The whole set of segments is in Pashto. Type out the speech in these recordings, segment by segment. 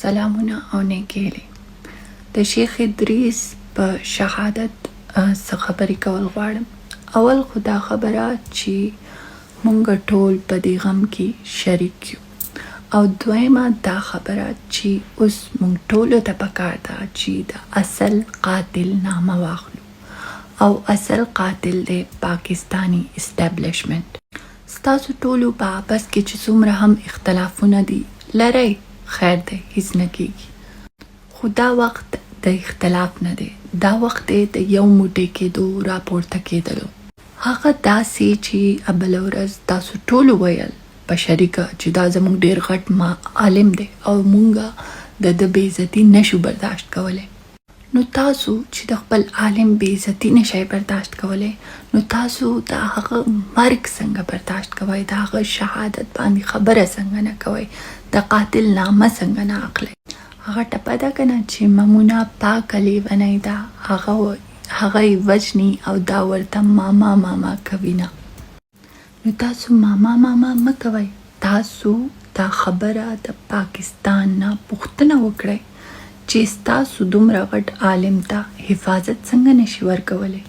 سلامونه او نیکې هیلې. د شیخ ادریس په شهادت څه خبرې کول غواړم. اول خو دا خبره چې مونږ ټول په دې غم کې شریک یو، او دویمه دا خبره چې اوس مونږ ټولو ته پکار ده چې د اصل قاتل نامه واخلو، او اصل قاتل دی پاکستانی اسټابلیشمنت. ستاسو ټولو په آپس کې چې څومره هم اختلافونه دي لرئ، خیر دی، هیڅ نه کېږي، خو دا وخت د اختلاف نه دی، دا وخت دی د یو موټی کېدو، راپورته کېدلو. هغه داسې چې بله ورځ تاسو ټولو ویل په شریکه چې دا زموږ ډېر غټ عالم دی او مونږه د ده بې عزتي نشو برداشت کولی. نو تاسو چې د خپل عالم بې عزتي نشئ برداشت کولی، نو تاسو د هغه مرګ څنګه برداشت کوئ، د هغه شهادت باندې خبره څنګه نه کوئ، د قاتل نامه څنګه نه اخلئ. هغه ټپه ده که نه چې ممونه پاکه لیونۍ ده، هغه یې وژني او دا ورته ماما ماما کوي نه. نو تاسو ماما ماما مه کوئ، تاسو دا خبره د پاکستان نه پوښتنه وکړئ چې ستاسو دومره غټ عالم ته حفاظت څنګه نشي ورکولی.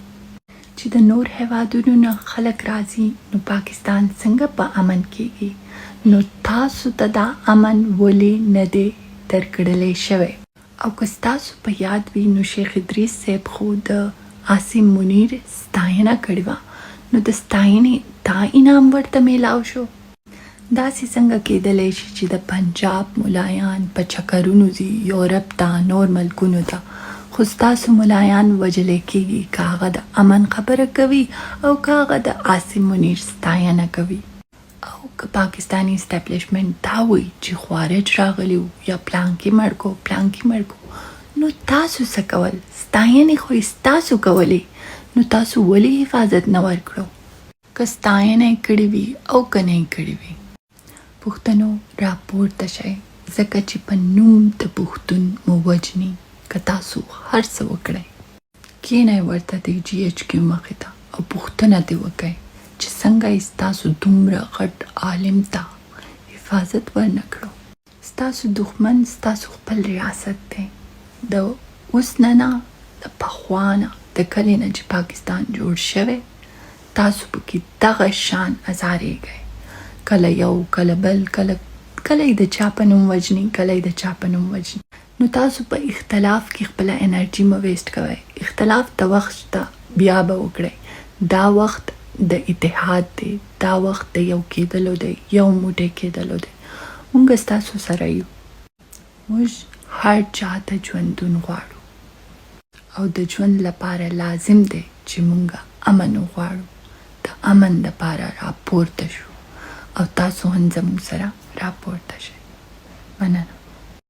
چې د نور هیوادونو نه خلک راځي نو پاکستان څنګه په امن کېږي. نو تاسو ته دا امن ولې نه دی درکړلی شوی. او که ستاسو په یاد وي نو شیخ ادریس صاحب خو د عاصم منیر ستاینه کړې وه، نو د ستاینې دا انعام ورته میلاو شو. داسې څنګه کېدلی شي چې د پنجاب ملایان په چکرونو ځي یورپ ته، نور ملکونو ته، خو ستاسو ملایان وژلی کېږي که هغه د امن خبره کوي او که هغه د عاصم منیر ستاینه کوي. او که پاکستانی اسټابلیشمنت دا وایي چې خوارج راغلی و یا پلانکي مړ کو پلانکي مړ کو، نو تاسو څه کول؟ ستاینې خو یې ستاسو کولې، نو تاسو ولې حفاظت نه ورکړو؟ که ستاینه یې کړې وي او که نه یې کړې وي، پښتنو راپورته شئ، ځکه چې په نوم د پښتون مو وژني. که تاسو هر څه وکړئ، کښېنئ ورته د جي ایچ کیو مخې ته او پوښتنه دې وکئ چې څنګه یې ستاسو دومره غټ عالم ته حفاظت ورنه کړو. ستاسو دښمن ستاسو خپل ریاست دی. د اوس نه د پخوا نه، د کلې نه چې پاکستان جوړ شوی، تاسو پکې دغه شان ازارېږئ، کله یو کله بل، کله یې د چا په نوم وژني، کله یې د چا په نوم وژني. نو تاسو په اختلاف کې خپله انرژي مه ویسټ کوئ. اختلاف د وخت شته، بیا به وکړئ. دا وخت د اتحاد دی، دا وخت د یو کېدلو دی، یو موټی کېدلو دی. مونږ ستاسو سره یو، موږ هر چا ته ژوندون غواړو، او د ژوند لپاره لازم دی چې مونږ امن وغواړو. د امن لپاره راپورته شو، او تاسو هم زموږ سره راپورته شئ. مننه.